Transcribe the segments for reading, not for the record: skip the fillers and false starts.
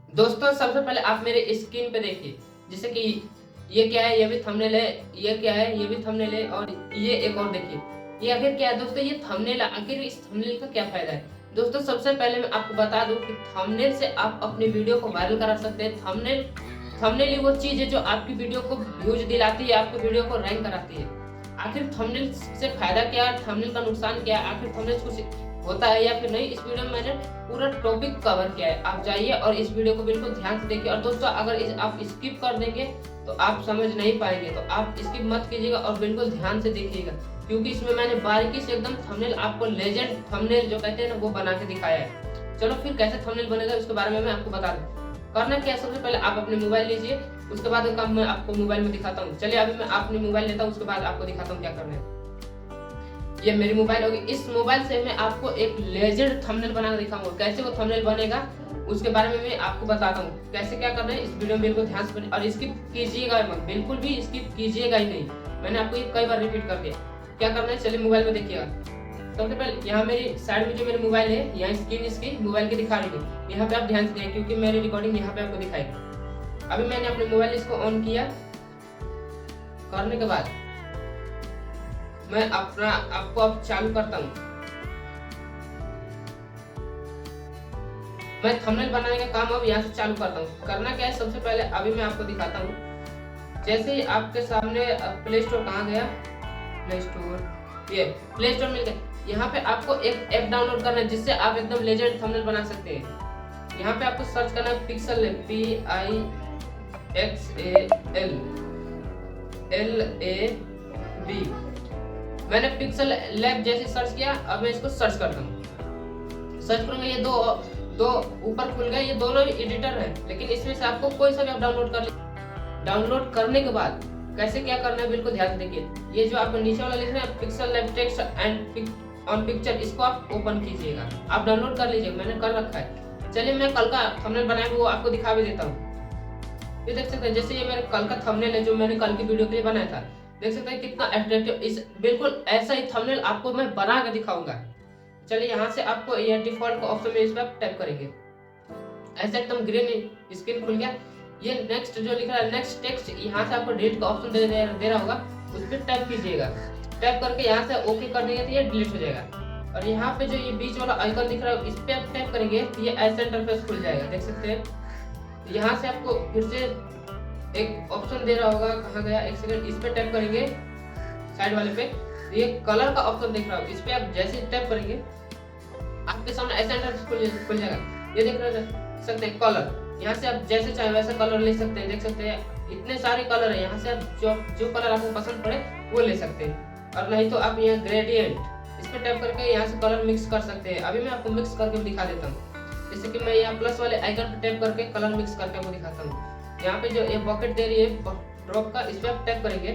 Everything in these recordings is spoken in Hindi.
दोस्तों सबसे पहले आप मेरे स्क्रीन पे देखिए, जैसे कि ये क्या है, ये भी थंबनेल है, ये क्या है, ये भी थंबनेल है, और ये एक और देखिए, ये आखिर क्या है दोस्तों, ये थंबनेल है। आखिर इस थंबनेल का क्या फायदा है दोस्तों? सबसे पहले मैं आपको बता दूं कि थंबनेल से आप अपनी वीडियो को वायरल करा सकते हैं। थंबनेल थंबनेल ही वो चीज है जो आपकी वीडियो को व्यूज दिलाती है, आपकी वीडियो को रैंक कराती है। आखिर थंबनेल से फायदा क्या है, थंबनेल का नुकसान क्या है, आखिर थंबनेल कुछ होता है या फिर नहीं, इस वीडियो में मैंने पूरा टॉपिक कवर किया है। आप जाइए और इस वीडियो को बिल्कुल ध्यान से देखिए। और दोस्तों अगर आप स्किप कर देंगे तो आप समझ नहीं पाएंगे, तो आप स्किप मत कीजिएगा और बिल्कुल ध्यान से देखिएगा, क्योंकि इसमें मैंने बारीकी से एकदम थंबनेल, आपको लेजेंड थंबनेल जो कहते हैं ना, वो बना के दिखाया है। चलो फिर कैसे थंबनेल बनेगा उसके बारे में मैं आपको बता दूं। करना क्या है, सबसे पहले आप अपने मोबाइल लीजिए, उसके बाद काम मैं आपको मोबाइल में दिखाता हूँ। चलिए अभी मैं अपने मोबाइल लेता हूँ, उसके बाद आपको दिखाता हूँ क्या करना है। ये मेरी मोबाइल होगी। इस मोबाइल से मैं आपको एक लेजेंड थंबनेल बना कर दिखाऊंगा। कैसे वो थंबनेल बनेगा उसके बारे में मैं आपको बताता हूँ। कैसे क्या करना है इस वीडियो में बिल्कुल ध्यान से और स्किप कीजिएगा मत, बिल्कुल भी स्किप कीजिएगा ही नहीं। मैंने आपको ये कई बार रिपीट कर दिया। क्या करना है चलिए मोबाइल में देखिएगा। सबसे पहले यहाँ मेरी साइड में जो मेरी मोबाइल है, यहाँ स्क्रीन इसकी मोबाइल की दिखा रही है, यहाँ पे आप ध्यान से देखिए क्योंकि मेरी रिकॉर्डिंग यहाँ पे आपको दिखाएगी। अभी मैंने अपने मोबाइल इसको ऑन किया, करने के बाद मैं अपना आपको अब चालू करता हूँ। मैं थंबनेल बनाने का काम अब यहाँ से चालू करता हूँ। करना क्या है, सबसे पहले अभी मैं आपको दिखाता हूँ। जैसे ही आपके सामने प्ले स्टोर कहाँ गया, प्ले स्टोर, ये प्ले स्टोर मिल गया। यहाँ पे आपको एक ऐप डाउनलोड करना है जिससे आप एकदम लेजेंड थंबनेल बना सकते हैं। यहाँ पे आपको सर्च करना है पिक्सल लैब, PIXALLAB। मैंने पिक्सल लैब जैसे सर्च किया, अब मैं इसको सर्च करता हूँ। सर्च करूंगा, ये दो दो ऊपर खुल गए, ये दोनों एडिटर है, लेकिन इसमें से आपको कोई सा भी आप डाउनलोड कर लीजिए। डाउनलोड करने के बाद कैसे क्या करना है बिल्कुल ध्यान से देखिए। ये जो आपको नीचे वाला लिख रहा है pixel lab text and on picture, इसको आप ओपन कीजिएगा। आप डाउनलोड कर लीजिएगा, मैंने कर रखा है। चलिए मैं कल का थंबनेल बनाया वो आपको दिखा भी देता हूँ। ये देख सकते हैं, जैसे ये मेरे कल का थंबनेल है जो मैंने कल की वीडियो के लिए बनाया था। देख सकते हैं कितना अट्रैक्टिव, इस बिल्कुल ऐसा ही थंबनेल आपको मैं बना के दिखाऊंगा। चलिए यहाँ से आपको ये डिफॉल्ट का ऑप्शन में इस पर टैप करेंगे, ऐसा एकदम ग्रीन स्क्रीन खुल गया। ये नेक्स्ट जो लिख रहा है नेक्स्ट टेक्स्ट, यहाँ से आपको डिलीट का ऑप्शन दे रहा होगा, उस पर टैप कीजिएगा। टैप करके यहाँ से ओके कर देंगे तो ये डिलीट हो जाएगा। और यहाँ पे जो ये बीच वाला आइकन दिख रहा है इस पे आप टैप करेंगे तो ये ऐसा इंटरफेस खुल जाएगा, देख सकते हैं। यहाँ से आपको फिर से एक ऑप्शन दे रहा होगा, कहाँ गया, एक सेकंड, इस पे टैप करेंगे साइड वाले पे, ये कलर का ऑप्शन दिख रहा होगा, इस पे आप जैसे टैप करेंगे आपके सामने ऐसा इंटरफेस खुल जाएगा। ये देख सकते हैं कलर, यहाँ से आप जैसे चाहे वैसा कलर ले सकते हैं। देख सकते हैं इतने सारे कलर है, यहाँ से आप जो कलर आपको पसंद पड़े वो ले सकते हैं। और नहीं तो आप यहाँ ग्रेडियंट इस पे टैप करके यहाँ से कलर मिक्स कर सकते हैं। अभी मैं आपको मिक्स करके दिखा देता हूँ। जैसे कि मैं यहाँ प्लस वाले आइकन पे टैप करके कलर मिक्स करके आपको दिखाता हूँ। यहाँ पे जो ये पॉकेट दे रही है ड्रॉप का, इस पे आप टैप करेंगे,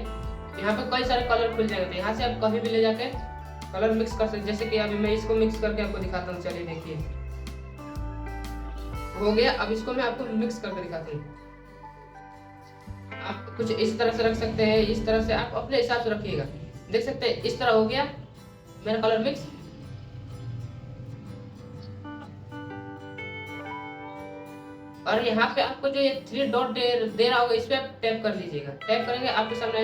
यहाँ पे कई सारे कलर खुल जाएंगे। तो यहाँ से आप कहीं भी ले जाके कलर मिक्स कर सकते। जैसे कि अभी मैं इसको मिक्स करके आपको दिखाता हूँ। चलिए देखिए हो गया। अब इसको मैं आपको मिक्स करके दिखाता हूँ। आप कुछ इस तरह से रख सकते हैं, इस तरह से आप अपने हिसाब से रखिएगा। देख सकते हैं इस तरह हो गया मेरा कलर मिक्स। और यहाँ पे आपको जो ये 3 डॉट दे रहा होगा इस पे आप टैप कर लीजिएगा। टैप करेंगे आपके सामने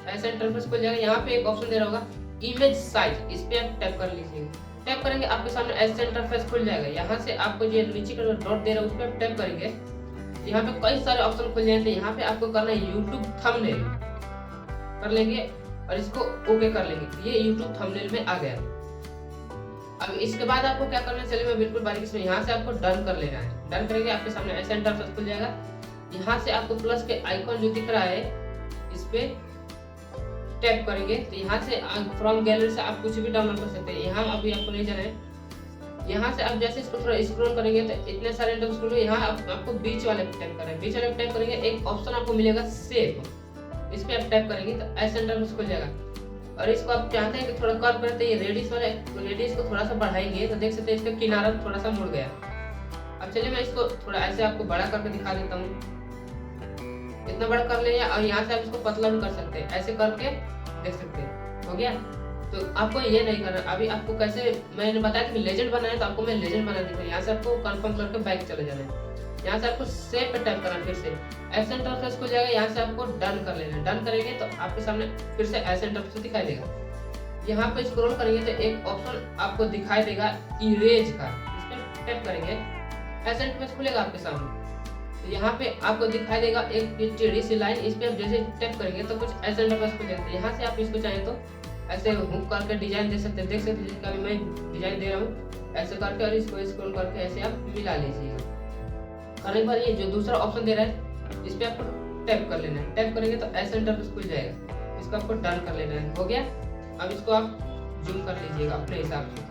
ऐसा इंटरफेस खुल जाएगा। यहाँ पे एक ऑप्शन दे रहा होगा इमेज साइज, इस पे आप टैप कर लीजिएगा। टैप करेंगे आपके सामने ऐसा इंटरफेस खुल जाएगा। यहाँ से आपको जो नीचे का डॉट दे रहा है उस पे आप टैप करेंगे, यहाँ पे कई सारे ऑप्शन खुल जाएंगे। यहाँ पे आपको करना है यूट्यूब थंबनेल कर लेंगे और इसको ओके कर लेंगे। ये यूट्यूब थंबनेल में आ गया। अब इसके बाद आपको क्या करना है, चलिए मैं बिल्कुल बारीकी से, यहाँ से आपको डन कर लेना है। डन करेंगे आपके सामने ऐसा इंटरफेस खुल जाएगा। यहाँ से आपको प्लस के आइकन जो दिख रहा है इस पे टैप करेंगे तो यहाँ से फ्रॉम गैलरी से आप कुछ भी डाउनलोड कर सकते हैं। यहाँ अभी आपको नहीं जाना है। यहाँ से आप जैसे इसको थोड़ा स्क्रॉल करेंगे तो इतने सारे इंटरफेस खुलेंगे। यहाँ आपको बीच वाले पे टैप करना है। बीच वाले पे टैप करेंगे, एक ऑप्शन आपको मिलेगा सेव, इस पे आप टैप करेंगे तो ऐसा इंटरफेस खुल जाएगा। और इसको आप चाहते हैं कि थोड़ा कर्व करते हैं, रेडियस वाले रेडियस को थोड़ा सा बढ़ाएंगे तो देख सकते हैं इसका किनारा थोड़ा सा मुड़ गया। अब चलिए मैं इसको थोड़ा ऐसे आपको बड़ा करके दिखा देता हूँ। इतना बड़ा कर लिया और यहाँ से आप इसको पतला भी कर सकते हैं, ऐसे करके देख सकते हैं हो गया। तो आपको ये नहीं करना। अभी आपको कैसे मैंने बताया कि लेजेंड बनाना है, तो आपको मैं लेजेंड बना दूंगा। यहाँ से आपको कंफर्म करके बैक चले जाना है। यहाँ से आपको सेव पे टैप करना, फिर से ऐसा इंटरफेस खुल जाएगा। यहाँ से आपको डन कर लेना, डन करेंगे तो आपके सामने फिर से ऐसा इंटरफेस दिखाई देगा। यहाँ पे स्क्रॉल करेंगे तो एक ऑप्शन आपको दिखाई देगा इरेज का, इस पे टैप करेंगे ऐसा इंटरफेस खुलेगा आपके सामने। तो यहाँ पे आपको दिखाई देगा एक टेढ़ी सी लाइन, इस पे आप जैसे टैप करेंगे तो कुछ ऐसा इंटरफेस खुल जाता है। यहाँ से आप इसको चाहें तो ऐसे हुक करके डिजाइन दे सकते हैं, देख सकते हैं कभी मैं डिजाइन दे रहा हूँ ऐसे करके, और इसको स्क्रॉल करके ऐसे आप मिला लीजिएगा। करने के बाद ये जो दूसरा ऑप्शन दे रहा है इस पे आपको टैप कर लेना है, टैप करेंगे तो ऐसा इंटरफेस खुल जाएगा। इसको आपको डन कर लेना है, हो गया। अब इसको आप जूम कर लीजिएगा अपने हिसाब से,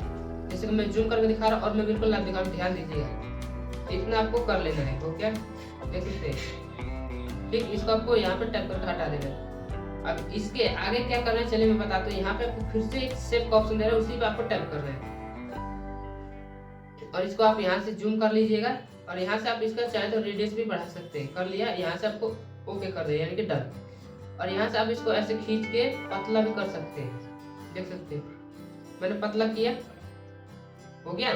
जैसे कि मैं जूम करके दिखा रहा हूँ और मैं बिल्कुल आप दिखा, ध्यान दीजिएगा इतना आपको कर लेना है, हो गया, देख सकते हैं। ठीक, इसको आपको यहाँ पे टैप करके हटा देना है। अब इसके आगे क्या करना है चलिए मैं बताता हूँ। यहाँ पे आपको फिर से एक सेव का ऑप्शन दे रहा है, उसी पे आपको टैप करना है और इसको आप यहाँ से जूम कर लीजिएगा और यहाँ से आप इसका चाहे तो रेडियस भी बढ़ा सकते हैं। कर लिया, यहाँ से आपको ओके कर दिया यानी कि डन। और यहाँ से आप इसको ऐसे खींच के पतला भी कर सकते हैं, देख सकते हैं मैंने पतला किया, हो गया।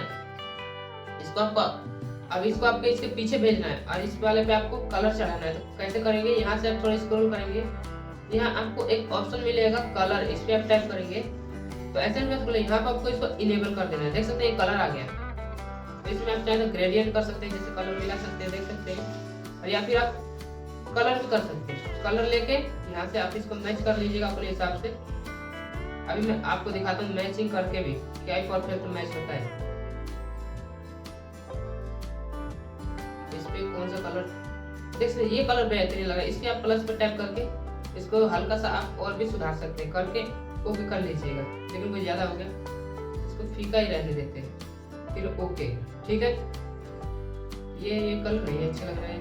इसको आपको अब इसको आपको इसके पीछे भेजना है और इस वाले पे आपको कलर चढ़ाना है। तो कैसे करेंगे, यहाँ से आप थोड़ा स्क्रॉल करेंगे, यहाँ आपको एक ऑप्शन मिलेगा कलर, इस पे आप टैप करेंगे तो ऐसे में यहाँ पे आपको इसको इनेबल कर देना है। देख सकते हैं कलर आ गया। तो इसमें आप चाहे तो ग्रेडियंट कर सकते हैं, जैसे कलर मिला सकते हैं, देख सकते हैं। और या फिर आप कलर भी कर सकते हैं, कलर लेके यहाँ से आप इसको मैच कर लीजिएगा अपने हिसाब से। अभी मैं आपको दिखाता हूँ मैचिंग करके भी क्या ही परफेक्ट मैच होता है। इस पे कौन सा कलर, देख सकते ये कलर बेहतरीन लगा। इसके आप प्लस पे टैप करके इसको हल्का सा आप और भी सुधार सकते हैं, करके ओके कर लीजिएगा। लेकिन कोई ज्यादा हो गया, इसको फीका ही रहने देते हैं, फिर ओके, ठीक है। ये कलर नहीं अच्छा लग रहा है,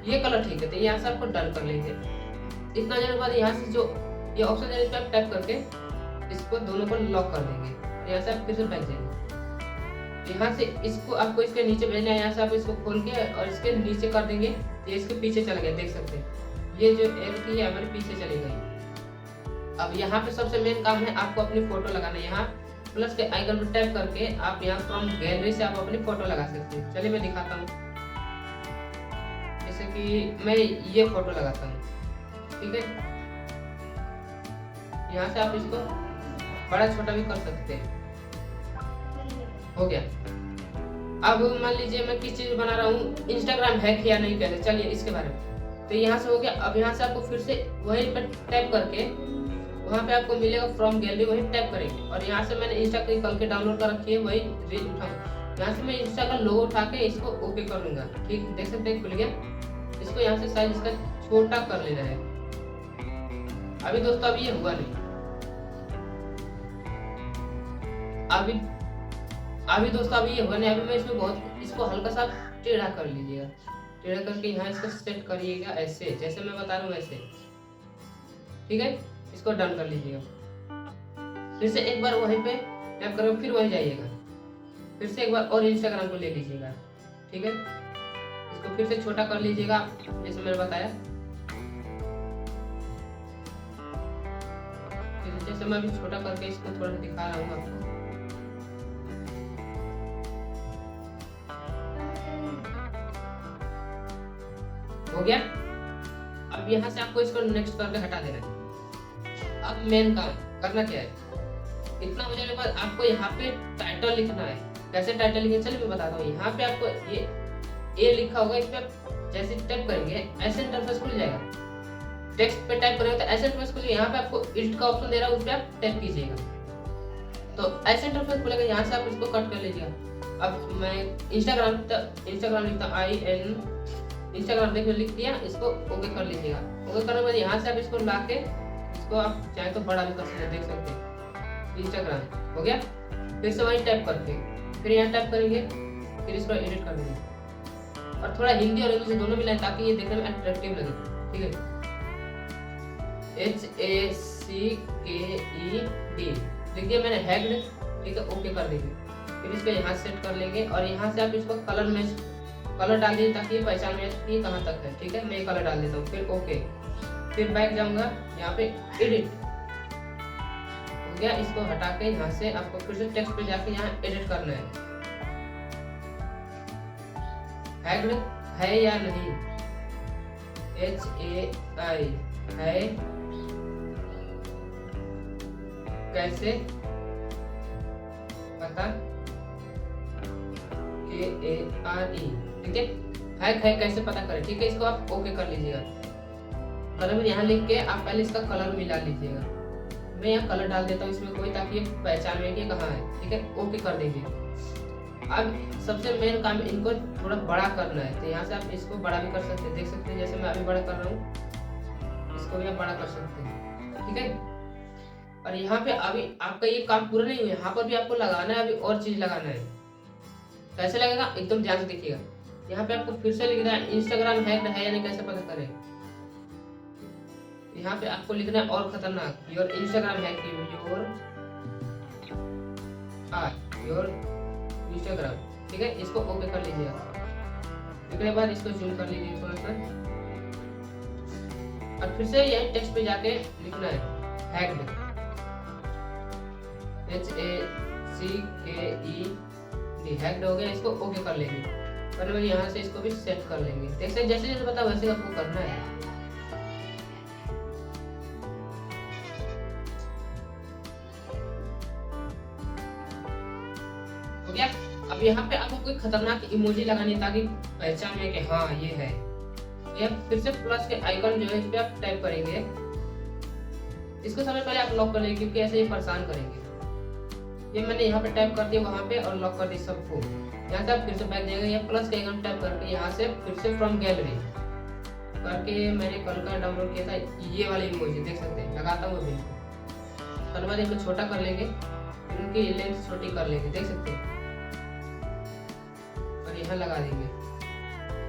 ये कलर ठीक है। तो यहाँ से आपको डन कर लेंगे। इतना जाने के बाद यहाँ से जो ये ऑप्शन है इस पर टैप करके इसको दोनों को लॉक कर देंगे। यहाँ से आप फिर से बैठ जाएंगे, यहाँ से इसको आपको इसके नीचे भेजना है। यहाँ से आप इसको खोल के और इसके नीचे कर देंगे, ये इसके पीछे चला गया, देख सकते हैं ये जो एरो की है हमारे पीछे चली गई। अब यहाँ पे सबसे मेन काम है आपको अपनी फोटो लगाना है। यहाँ प्लस के आइकन पर टैप करके आप यहाँ फ्रॉम गैलरी से आप अपनी फोटो लगा सकते हैं। चलिए मैं दिखाता हूँ, जैसे कि मैं ये फोटो लगाता हूँ, ठीक है। यहाँ से आप इसको बड़ा छोटा भी कर सकते हैं, हो गया। अब मान लीजिए मैं किस चीज बना रहा हूँ, इंस्टाग्राम हैक या नहीं पहले चलिए इसके बारे में। तो यहाँ से हो गया। अब यहाँ से आपको फिर से वहीं पर टैप करके वहाँ पे आपको मिलेगा फ्रॉम गैलरी, वहीं टैप करेंगे और यहाँ से मैंने इंस्टा की कल के डाउनलोड कर रखी है, वही रील उठाऊँ। यहाँ से मैं इंस्टा का लोगो उठा के इसको ओके कर लूंगा, ठीक, देख सकते हैं खुल गया। इसको यहाँ से साइज इसका छोटा कर लेना है। अभी दोस्तों अभी ये हुआ नहीं, अभी दोस्तों अभी ये हुआ नहीं। अभी मैं इसमें बहुत इसको हल्का सा टेढ़ा कर लीजिएगा, टेढ़ा करके यहाँ इसको सेट करिएगा ऐसे, जैसे मैं बता रहा हूँ वैसे, ठीक है। इसको डन कर लीजिएगा। फिर से एक बार वहीं पे टैप करो, फिर वहीं जाइएगा, फिर से एक बार और इंस्टाग्राम को ले लीजिएगा, ठीक है। इसको फिर से छोटा कर लीजिएगा जैसे मैंने बताया। जैसे मैं अभी छोटा करके इसको थोड़ा दिखा रहा हूँ आपको, हो गया। अब यहाँ से आपको इसको नेक्स्ट करके हटा देना है। अब मेन काम करना क्या है, इतना हो जाने के बाद आपको यहाँ पे टाइटल लिखना है। कैसे टाइटल लिखेंगे चलिए मैं बताता हूँ। यहाँ पे आपको ये ए लिखा होगा, इस पे जैसे टैप करेंगे ऐसे इंटरफेस खुल जाएगा। टेक्स्ट पे टाइप करेंगे तो ऐसे इंटरफेस खुलेगा। यहाँ पे आपको एडिट का ऑप्शन दे रहा है, उस पे आप टैप कीजिएगा तो ऐसे इंटरफेस खुलेगा। यहाँ से आप इसको कट कर लीजिएगा। अब मैं इंस्टाग्राम लिखता हूँ, इंस्टाग्राम देखिए लिख दिया, इसको ओके कर लीजिएगा। ओके करने के बाद यहाँ से आप इसको ला के इसको आप चाहे तो बड़ा भी कर सकते हैं, देख सकते हैं इंस्टाग्राम हो गया। फिर से वही टैप करके फिर यहाँ टैप करेंगे, फिर इसको एडिट कर देंगे और थोड़ा हिंदी और इंग्लिश दोनों मिलाएं ताकि ये देखने में अट्रैक्टिव लगे, ठीक है। HACKED लिख दिया मैंने, हैक्ड, ठीक है। ओके कर देंगे, फिर इसको यहाँ सेट कर लेंगे और यहाँ से आप इसको कलर डाल दीजिए ताकि ये पहचान में कि कहाँ तक है, ठीक है। मैं ये कलर डाल देता हूँ, फिर ओके, फिर बैक जाऊंगा, यहाँ पे एडिट हो गया। इसको हटा के यहाँ से आपको फिर से टेक्स्ट पे जाके यहाँ एडिट करना है। हैग्ड है या नहीं, HAI है, कैसे पता, KARE, ठीक है। हैक है कैसे पता करें, ठीक है। इसको आप ओके कर लीजिएगा। कलर यहाँ लिख के आप पहले इसका कलर मिला लीजिएगा। मैं यहाँ कलर डाल देता हूँ इसमें कोई, ताकि ये पहचान में कि कहाँ है, ठीक है। ओके कर दीजिए। अब सबसे मेन काम इनको थोड़ा बड़ा करना है, तो यहाँ से आप इसको बड़ा भी कर सकते हैं, देख सकते हैं जैसे मैं अभी बड़ा कर रहा हूँ, इसको भी आप बड़ा कर सकते हैं, ठीक है। और यहाँ पे अभी आपका ये काम पूरा नहीं हुआ, यहाँ पर भी आपको लगाना है, अभी और चीज लगाना है। कैसे लगेगा एकदम ध्यान से देखिएगा। यहाँ पे आपको फिर से लिखना है इंस्टाग्राम हैक्ड है यानी कैसे पता करें। यहाँ पे आपको लिखना है और खतरनाक, your Instagram hack, your Instagram, ठीक है। इसको ओके कर लीजिएगा। लिखने के बाद इसको जूम कर लीजिए थोड़ा सा, और फिर से यही टेक्स्ट पे जाके लिखना है हैक्ड, HACKED, हैक्ड हो गया। इसको ओके कर लेंगे, और यहाँ से इसको भी सेट कर लेंगे। जैसे जैसे बता वैसे आपको करना है। हो गया। अब यहाँ पे आपको कोई खतरनाक इमोजी लगानी, ताकि पहचान में कि हाँ ये है। ये फिर से प्लस के आइकन जो है इस पे आप टाइप करेंगे। इसको समय पहले आप लॉक कर लेंगे, क्योंकि ऐसे ही परेशान करेंगे। ये मैंने यहाँ पे टाइप कर दिया वहाँ पे, और लॉक कर दी सबको। यहाँ से आप फिर से बैक जाएंगे, या प्लस के आइकन टाइप करके यहाँ से फिर से फ्रॉम गैलरी करके, मैंने कल का डाउनलोड किया था ये वाले इमोजी, देख सकते हैं। लगाता हूँ अभी, उसके बाद इनको छोटा कर लेंगे, इनकी लेंथ छोटी कर लेंगे, देख सकते हैं, और यहाँ लगा देंगे।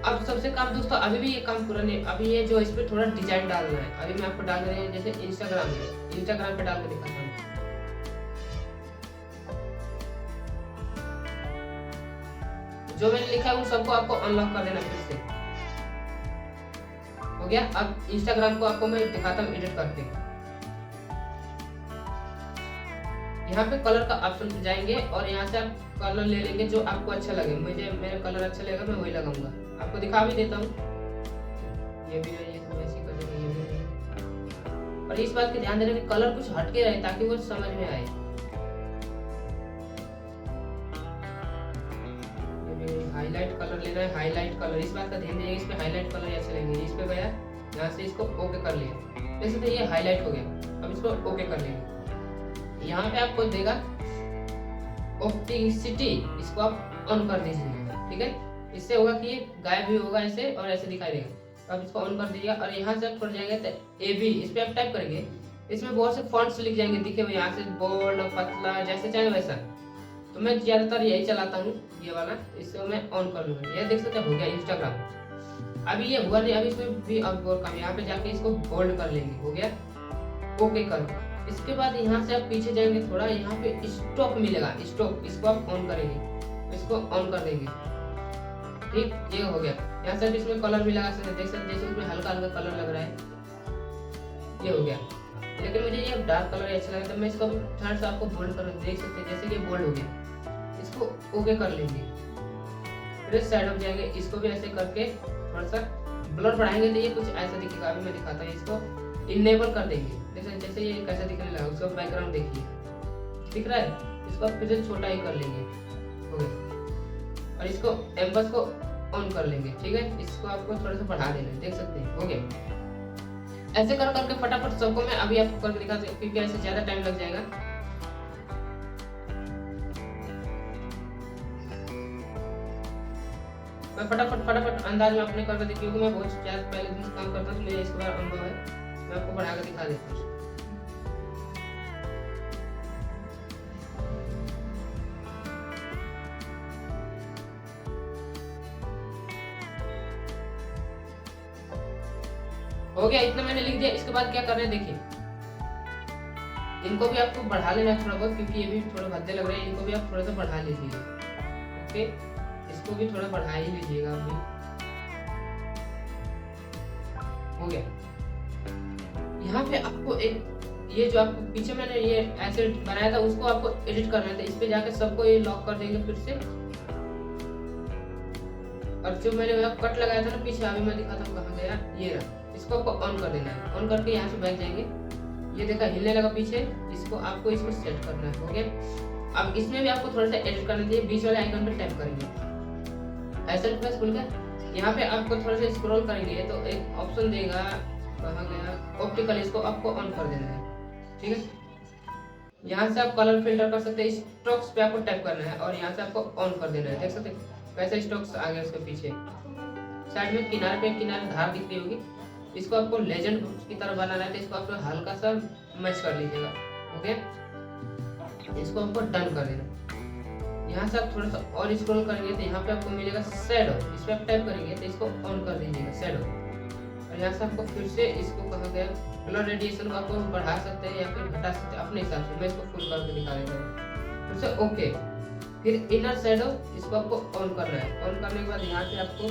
अब सबसे काम दोस्तों, अभी भी ये काम पूरा नहीं, अभी ये जो इस पे थोड़ा डिजाइन डालना है। अभी मैं आपको डाल रहे हैं जैसे इंस्टाग्राम पे डाल के दिखाता हूँ। जो मैंने लिखा है उन सबको आपको अनलॉक कर देना फिर से। हो गया। अब इंस्टाग्राम को आपको मैं दिखाता हूँ एडिट करके। यहाँ पे कलर का ऑप्शन पे जाएंगे, और यहाँ से आप कलर ले लेंगे जो आपको अच्छा लगे। मुझे मेरा कलर अच्छा लगेगा, मैं वही लगाऊंगा। आपको दिखा भी देता हूँ, ये भी नहीं, ऐसे कर देंगे, ये भी नहीं। और इस बात की ध्यान देना कि कलर कुछ हटके रहे, ताकि वो समझ में आए। हाईलाइट कलर लेना है, हाईलाइट कलर, इस बात का ध्यान दीजिए। इस पे हाईलाइट कलर ऐसे लेंगे, इस पे गया, यहाँ से इसको ओके कर लिया, जैसे तो ये हाईलाइट हो गया। अब इसको ओके कर लेंगे। यहाँ पे आपको देगा ऑप्टिसिटी, इसको आप ऑन कर दीजिएगा, ठीक है। इससे होगा कि ये गायब भी होगा ऐसे, और ऐसे दिखाई देगा। तो आप इसको ऑन कर दीजिएगा, और यहाँ से आप थोड़ा जाएंगे तो AB, इस पे आप टाइप करेंगे। इसमें बहुत से फॉन्ट्स लिख जाएंगे, दिखे हुए, यहाँ से बोल्ड, पतला, जैसे चाहे वैसा। तो मैं ज्यादातर यही चलाता हूँ, ये वाला। इसको मैं ऑन कर लूंगा। ये देख सकते हो गया इंस्टाग्राम। अभी ये हुआ नहीं, अभी इसमें भी अब और काम, यहाँ पे जाके इसको बोल्ड कर लेंगे। हो गया, ओके कर। इसके बाद यहाँ से आप पीछे जाएंगे थोड़ा, यहाँ पे स्टॉक मिलेगा, स्टॉक, इसको आप ऑन करेंगे, इसको ऑन कर देंगे, ठीक। ये हो गया। यहाँ से इसमें कलर भी लगा सकते हैं, देख सकते जैसे उसमें हल्का हल्का कलर लग रहा है, ये हो गया। लेकिन मुझे ये डार्क कलर अच्छा लगा, तो मैं इसको थोड़ा सा आपको बोल्ड कर, देख सकते हैं जैसे कि बोल्ड हो गया। इसको ओके कर लेंगे, फिर साइड ऑफ जाएंगे, इसको भी ऐसे करके थोड़ा सा ब्लर बढ़ाएंगे, तो ये कुछ ऐसा दिखेगा। अभी मैं दिखाता हूँ, इसको इनेबल कर देंगे, जैसे ये कैसा दिखने लगा, उसका बैकग्राउंड देखिए, दिख रहा है। इसको फिर से छोटा ही कर लेंगे, हो गया। और इसको एम्बस को ऑन कर लेंगे, ठीक है। इसको आपको थोड़ा सा बढ़ा देना, देख सकते हैं, हो गया। ऐसे कर करके फटाफट सबको मैं अभी आपको करके दिखाता हूँ, क्योंकि ऐसे ज्यादा टाइम लग जाएगा। मैं फटाफट अंदाज में अपने करके देखिए, क्योंकि मैं बहुत ज्यादा पहले दिन से काम करता हूँ, तो मुझे इसके बारे में अनुभव है। मैं आपको बढ़ा कर दिखा देता हूँ। हो गया, इतना मैंने लिख दिया। इसके बाद क्या करना है देखिए, इनको भी आपको बढ़ा लेना है थोड़ा बहुत, क्योंकि ये भी थोड़े भद्दे लग रहे हैं। इनको भी आप थोड़ा सा बढ़ा लीजिए, ओके। इसको भी थोड़ा बढ़ा ही लीजिएगा अभी, हो गया। यहाँ पे आपको एक ये जो आपको पीछे मैंने ये ऐसे बनाया था उसको आपको एडिट करना है, तो इस पे जाकर सबको ये लॉक कर देंगे फिर से। और जो मैंने यहाँ कट लगाया था ना पीछे, अभी मैं दिखाता हूँ कहाँ गया, ये रहा, इसको आपको ऑन कर देना है। ऑन करके यहाँ से बैठ जाएंगे, ये देखा हिलने लगा पीछे, इसको आपको इसको सेट करना है। हो गया। अब इसमें भी आपको थोड़ा सा एडिट करना चाहिए, बीच वाले आइकन पे टैप करेंगे, ऐसे प्लस खुल गया। यहाँ पे आपको थोड़ा सा स्क्रॉल करेंगे तो एक ऑप्शन देगा, कहाँ गया, ऑप्टिकल, इसको आपको ऑन कर देना है। ठीक है, यहाँ से आप कलर फिल्टर कर सकते हैं, स्ट्रोक्स पे आपको टैप करना है और यहाँ से आपको ऑन कर देना है। देख सकते हैं कैसे स्ट्रोक्स आ गए उसके पीछे। साइड में किनारे पे किनारे धार दिख रही होगी, इसको आपको लेजेंड की तरह बनाना है, तो इसको आपको हल्का सा मैच कर लीजिएगा। ओके, इसको आपको डन कर देना। यहाँ से आप थोड़ा सा और स्क्रॉल करेंगे तो यहाँ पे आपको मिलेगा शैडो, इस पर आप टैप करेंगे तो इसको ऑन कर दीजिएगा शैडो। और यहाँ से आपको फिर से इसको कहा गया कलर रेडिएशन को आपको बढ़ा सकते हैं या फिर घटा सकते हैं अपने हिसाब से। मैं इसको फुल करके दिखा देता हूँ। फिर से ओके, फिर इनर शैडो, इसको आपको ऑन करना है। ऑन करने के बाद यहाँ से आपको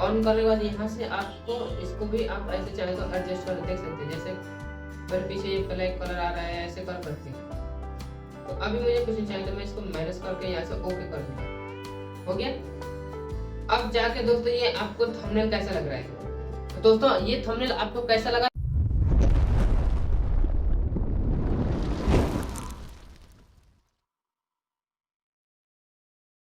ऑन करने के बाद यहाँ से आपको इसको भी आप ऐसे चाहे तो एडजस्ट कर देख सकते हैं। जैसे मेरे पीछे ये ब्लैक कलर आ रहा है, ऐसे कर सकते हैं। तो अभी मुझे कुछ नहीं चाहिए तो मैं इसको माइनस करके यहाँ से ओके कर दूंगा। हो गया। अब जाके दोस्तों ये आपको थंबनेल कैसा लग रहा है, तो दोस्तों ये थंबनेल आपको कैसा लगा